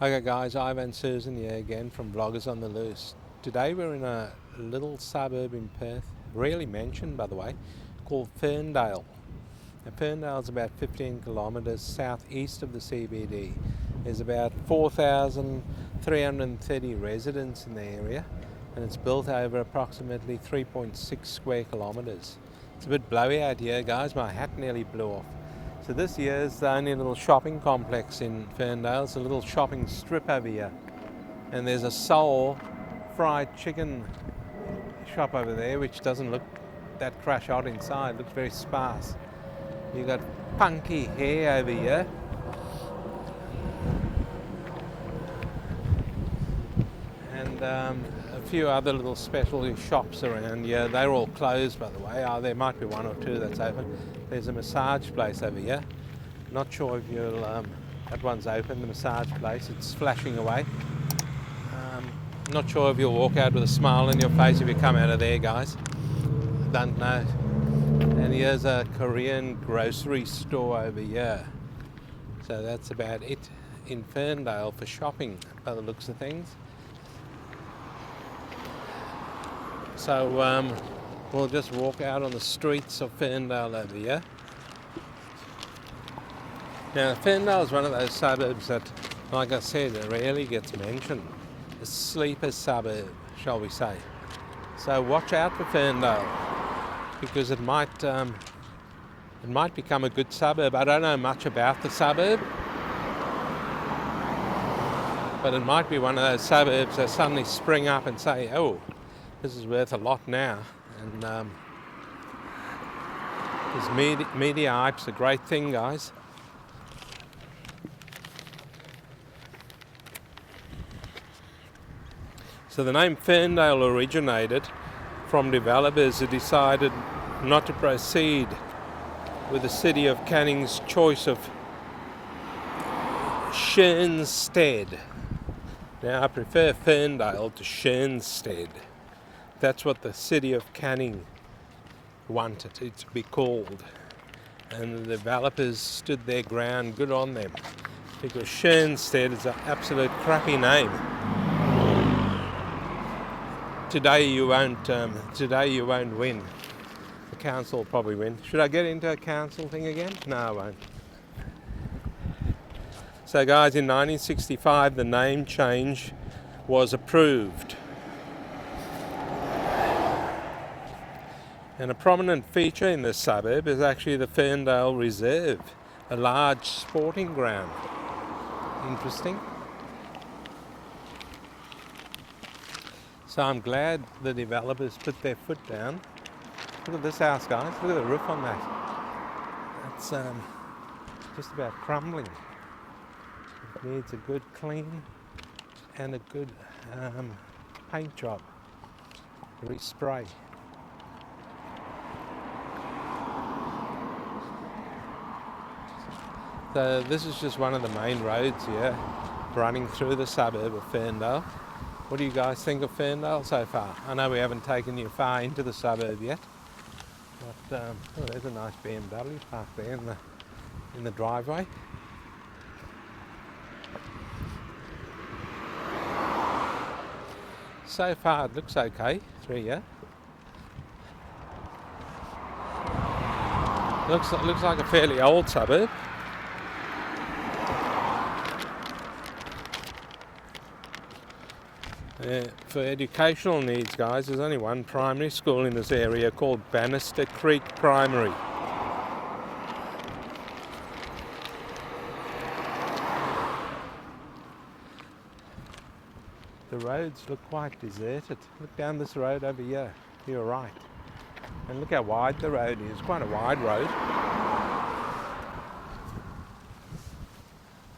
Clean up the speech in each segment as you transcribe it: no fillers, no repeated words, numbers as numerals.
Okay guys, Ivan and Susan here again from Vloggers on the Loose. Today we're in a little suburb in Perth, rarely mentioned by the way, called Ferndale. Now, Ferndale is about 15 kilometres southeast of the CBD. There's about 4,330 residents in the area and it's built over approximately 3.6 square kilometres. It's a bit blowy out here guys, my hat nearly blew off. So this here is the only little shopping complex in Ferndale. It's a little shopping strip over here. And there's a Soul fried chicken shop over there, which doesn't look that crash out inside. It looks very sparse. You've got Punky Hair over here. And a few other little specialty shops around here. They're all closed by the way. There might be one or two that's open. There's a massage place over here. Not sure if you'll, that one's open, the massage place. It's flashing away. Not sure if you'll walk out with a smile on your face if you come out of there, guys. Don't know. And here's a Korean grocery store over here. So that's about it in Ferndale for shopping, by the looks of things. So we'll just walk out on the streets of Ferndale over here. Now Ferndale is one of those suburbs that, like I said, rarely gets mentioned. A sleeper suburb, shall we say. So watch out for Ferndale, because it might become a good suburb. I don't know much about the suburb, but it might be one of those suburbs that suddenly spring up and say, oh, this is worth a lot now. And this media hype's a great thing, guys. So the name Ferndale originated from developers who decided not to proceed with the City of Canning's choice of Shernsted. Now I prefer Ferndale to Shernsted. That's what the City of Canning wanted it to be called. And the developers stood their ground, good on them. Because Shernsted is an absolute crappy name. Today you won't win. The council will probably win. Should I get into a council thing again? No, I won't. So guys, in 1965 the name change was approved. And a prominent feature in this suburb is actually the Ferndale Reserve, a large sporting ground. Interesting. So I'm glad the developers put their foot down. Look at this house, guys. Look at the roof on that. That's just about crumbling. It needs a good clean and a good paint job. Respray. So this is just one of the main roads here, running through the suburb of Ferndale. What do you guys think of Ferndale so far? I know we haven't taken you far into the suburb yet, but oh, there's a nice BMW parked there in the driveway. So far it looks okay through here. Looks like a fairly old suburb. For educational needs, guys, there's only one primary school in this area called Bannister Creek Primary. The roads look quite deserted. Look down this road over here, to your right. And look how wide the road is, quite a wide road.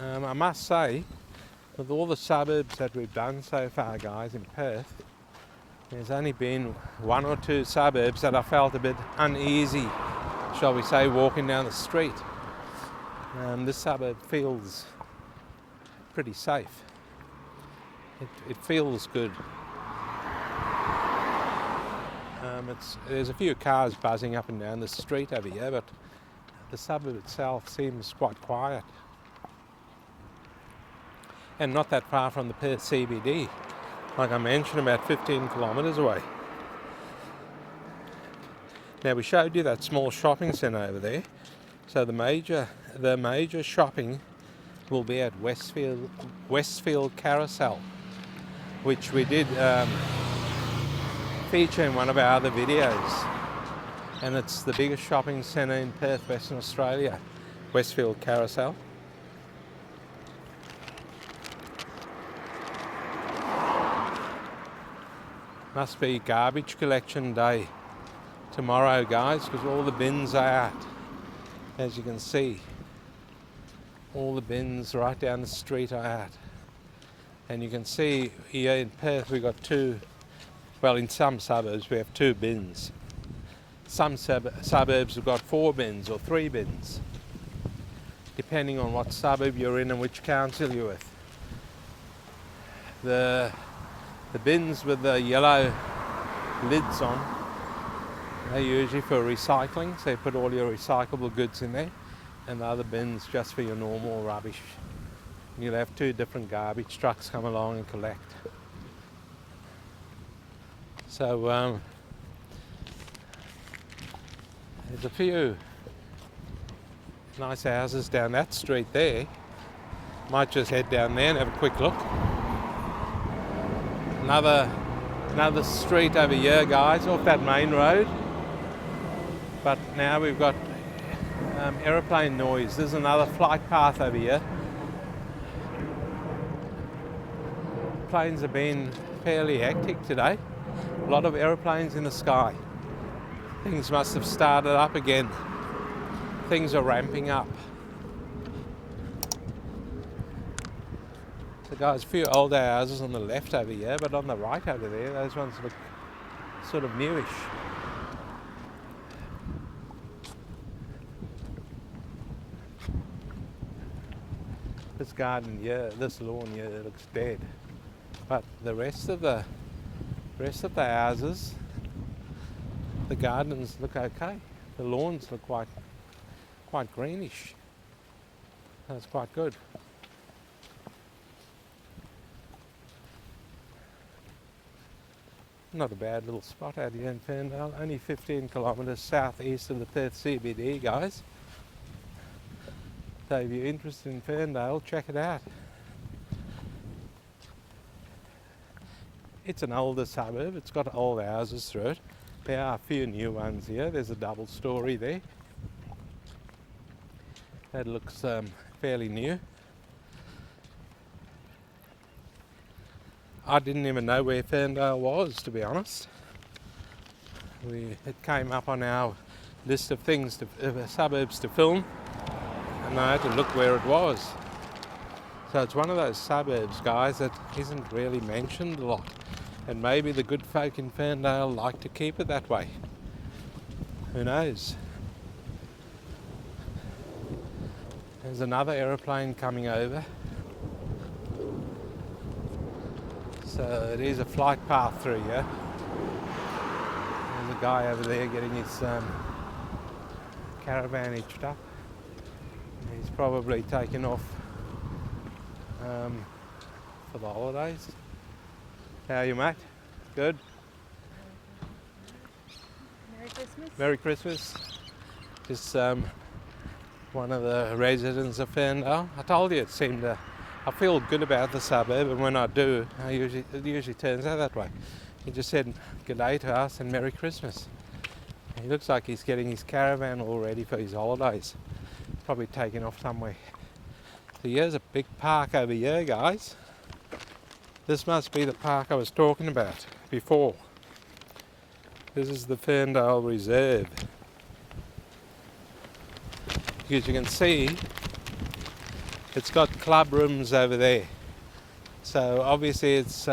I must say, with all the suburbs that we've done so far, guys, in Perth, there's only been one or two suburbs that I felt a bit uneasy, shall we say, walking down the street. This suburb feels pretty safe. It feels good. There's a few cars buzzing up and down the street over here, but the suburb itself seems quite quiet. and not that far from the Perth CBD. Like I mentioned, about 15 kilometres away. Now we showed you that small shopping centre over there. So the major shopping will be at Westfield Carousel, which we did feature in one of our other videos. And it's the biggest shopping centre in Perth, Western Australia, Westfield Carousel. Must be garbage collection day tomorrow, guys, because all the bins are out. As you can see, all the bins right down the street are out. And you can see here in Perth we've got two, well, in some suburbs we have 2 bins. Some suburbs have got 4 bins or 3 bins, depending on what suburb you're in and which council you're with. The bins with the yellow lids on, they're usually for recycling, so you put all your recyclable goods in there, and the other bins just for your normal rubbish. You'll have 2 different garbage trucks come along and collect. So there's a few nice houses down that street there. Might just head down there and have a quick look. Another street over here, guys, off that main road. But now we've got aeroplane noise. There's another flight path over here. Planes have been fairly hectic today. A lot of aeroplanes in the sky. Things must have started up again. Things are ramping up. So guys, a few older houses on the left over here, but on the right over there, those ones look sort of newish. This garden here, this lawn here looks dead. But the rest of the houses, the gardens look okay. The lawns look quite greenish. That's quite good. Not a bad little spot out here in Ferndale, only 15 kilometres southeast of the Perth CBD, guys. So if you're interested in Ferndale, check it out. It's an older suburb, it's got old houses through it. There are a few new ones here. There's a double story there. That looks fairly new. I didn't even know where Ferndale was, to be honest. It came up on our list of things, suburbs to film, and I had to look where it was. So it's one of those suburbs, guys, that isn't really mentioned a lot. And maybe the good folk in Ferndale like to keep it that way. Who knows? There's another aeroplane coming over. So it is a flight path through here. There's a guy over there getting his caravan hitched up. He's probably taken off for the holidays. How are you, mate? Good? Merry Christmas. Merry Christmas. Just one of the residents of Ferndale. I told you I feel good about the suburb, and when I do, it usually turns out that way. He just said good day to us and Merry Christmas. He looks like he's getting his caravan all ready for his holidays. Probably taking off somewhere. So here's a big park over here, guys. This must be the park I was talking about before. This is the Ferndale Reserve. As you can see, it's got club rooms over there. So obviously it's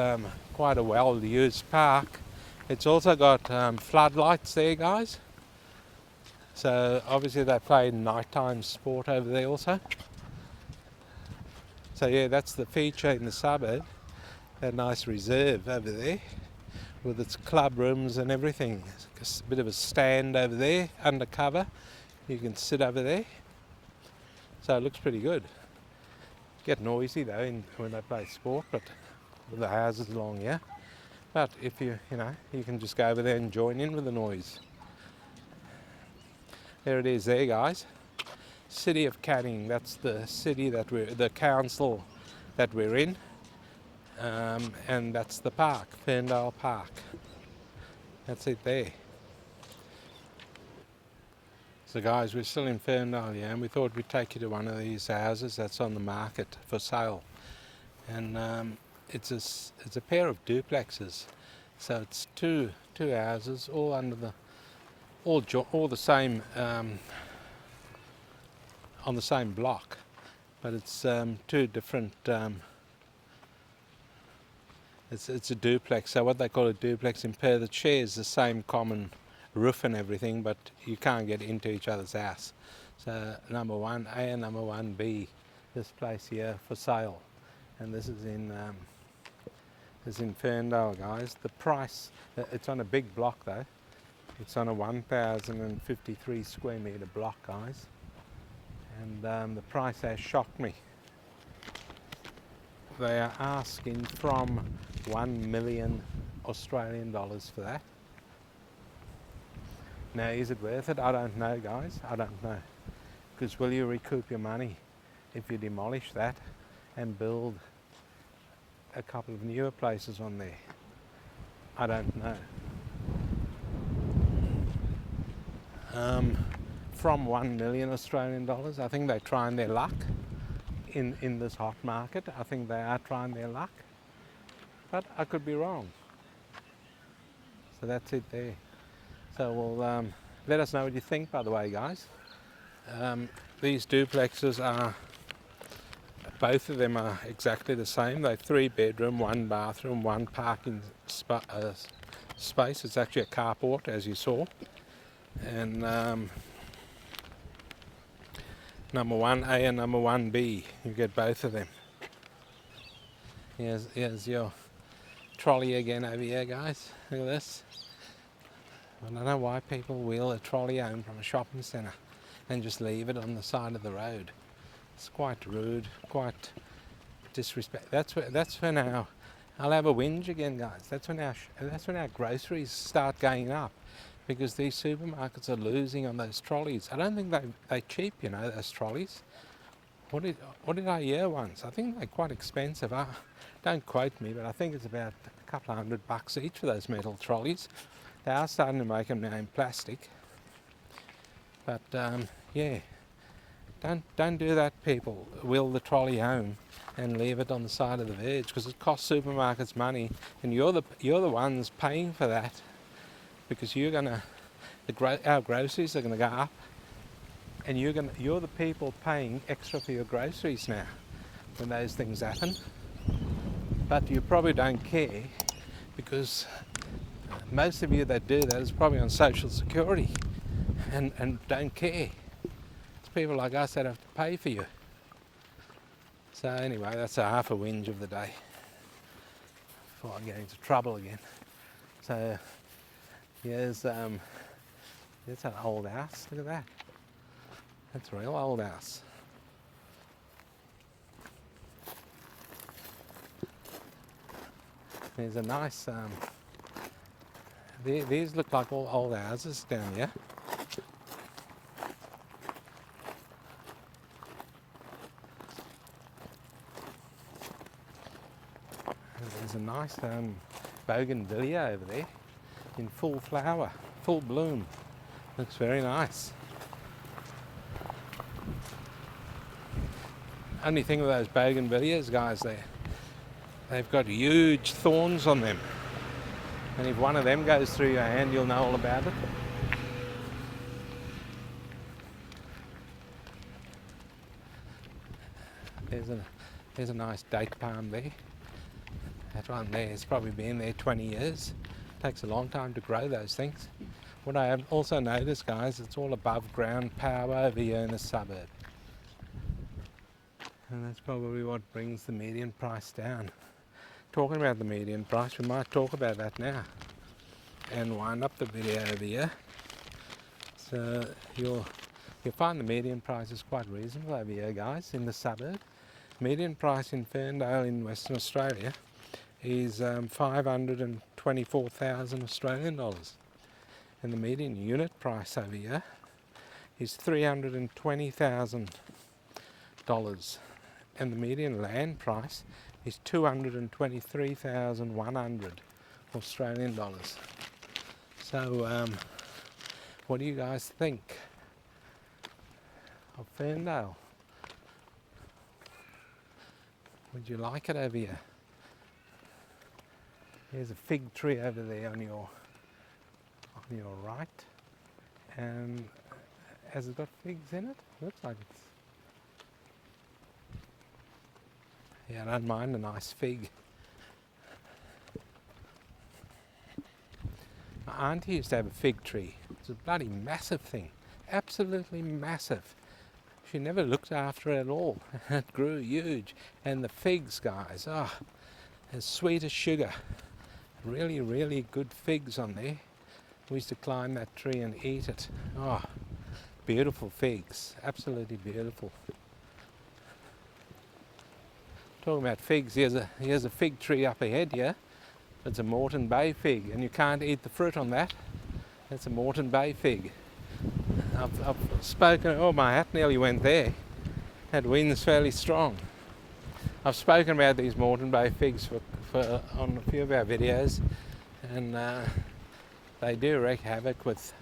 quite a well-used park. It's also got floodlights there, guys. So obviously they play nighttime sport over there also. So yeah, that's the feature in the suburb. That nice reserve over there with its club rooms and everything. There's a bit of a stand over there, undercover. You can sit over there. So it looks pretty good. Get noisy though when they play sport, but with the houses along here. But if you know, you can just go over there and join in with the noise. There it is there, guys. City of Canning, that's the city that the council that we're in. And that's the park, Ferndale Park. That's it there. So guys, we're still in Ferndale, yeah, and we thought we'd take you to one of these houses that's on the market for sale. And it's a pair of duplexes. So it's two houses, all under the all the same on the same block, but it's two different. It's a duplex. So what they call a duplex in Perth, it shares the same common roof and everything, but you can't get into each other's house. So number 1A and number 1B, this place here for sale, and this is in Ferndale, guys. The price, it's on a big block though. It's on a 1,053 square metre block, guys, and the price has shocked me. They are asking from 1 million Australian dollars for that. Now, is it worth it? I don't know, guys. I don't know. Because will you recoup your money if you demolish that and build a couple of newer places on there? I don't know. From 1 million Australian dollars, I think they're trying their luck in this hot market. I think they are trying their luck, but I could be wrong. So that's it there. So we'll let us know what you think, by the way, guys. These duplexes are, both of them are exactly the same. They're 3-bedroom, 1 bathroom, 1 parking space. It's actually a carport, as you saw. And number 1A and number 1B, you get both of them. Here's your trolley again over here, guys. Look at this. I don't know why people wheel a trolley home from a shopping centre and just leave it on the side of the road. It's quite rude, quite disrespect. That's when I'll have a whinge again, guys. That's when our groceries start going up, because these supermarkets are losing on those trolleys. I don't think they're cheap, you know, those trolleys. What did I hear once? I think they're quite expensive. Don't quote me, but I think it's about a couple of $100 each for those metal trolleys. They are starting to make them now in plastic. But yeah, don't do that, people. Wheel the trolley home and leave it on the side of the veg, because it costs supermarkets money, and you're the ones paying for that, because our groceries are gonna go up, and you're the people paying extra for your groceries now when those things happen. But you probably don't care, because most of you that do that is probably on Social Security and don't care. It's people like us that have to pay for you. So anyway, that's a half a whinge of the day before I get into trouble again. So here's an old house. Look at that. That's a real old house. There's a nice, these look like all old houses down here. And there's a nice bougainvillea over there in full flower, full bloom. Looks very nice. Only thing with those bougainvilleas, guys, they've got huge thorns on them, and if one of them goes through your hand, you'll know all about it. There's a nice date palm there. That one there has probably been there 20 years. Takes a long time to grow those things. What I have also noticed, guys, it's all above ground power over here in the suburb. And that's probably what brings the median price down. Talking about the median price, we might talk about that now and wind up the video over here. So you'll find the median price is quite reasonable over here, guys, in the suburb. Median price in Ferndale in Western Australia is 524,000 Australian dollars, and the median unit price over here is $320,000, and the median land price is 223,100 Australian dollars. So what do you guys think of Ferndale? Would you like it over here? There's a fig tree over there on your right, and has it got figs in it? Looks like it's. Yeah, I don't mind a nice fig. My auntie used to have a fig tree. It's a bloody massive thing, absolutely massive. She never looked after it at all. It grew huge, and the figs, guys, as sweet as sugar. Really, really good figs on there. We used to climb that tree and eat it. Oh, beautiful figs, absolutely beautiful. Talking about figs, here's a fig tree up ahead here. It's a Moreton Bay fig, and you can't eat the fruit on that. That's a Moreton Bay fig. I've spoken, oh, my hat nearly went there. That wind's fairly strong. I've spoken about these Moreton Bay figs on a few of our videos, and they do wreak havoc with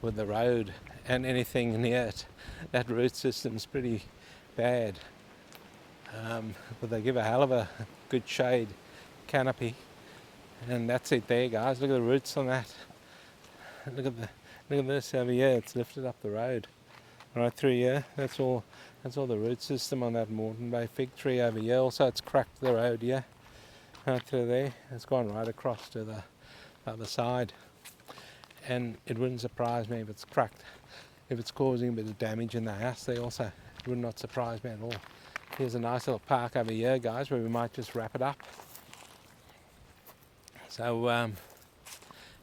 the road and anything near it. That root system's pretty bad, but they give a hell of a good shade canopy, and that's it there, guys. Look at the roots on that. Look at this over here. It's lifted up the road right through here. That's all the root system on that Moreton Bay fig tree over here. Also, it's cracked the road here right through there. It's gone right across to the other side, and it wouldn't surprise me if it's cracked, if it's causing a bit of damage in the house there also. It would not surprise me at all. Here's a nice little park over here, guys, where we might just wrap it up. So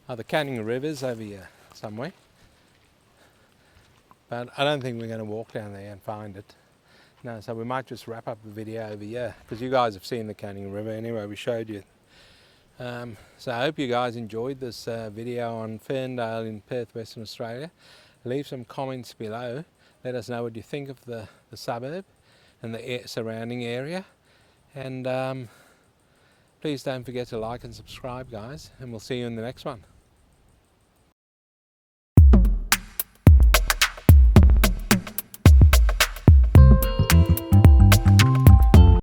the Canning River's over here somewhere, but I don't think we're going to walk down there and find it. No, so we might just wrap up the video over here, because you guys have seen the Canning River anyway. We showed you. So I hope you guys enjoyed this video on Ferndale in Perth, Western Australia. Leave some comments below. Let us know what you think of the suburb and the surrounding area. And please don't forget to like and subscribe, guys, and we'll see you in the next one.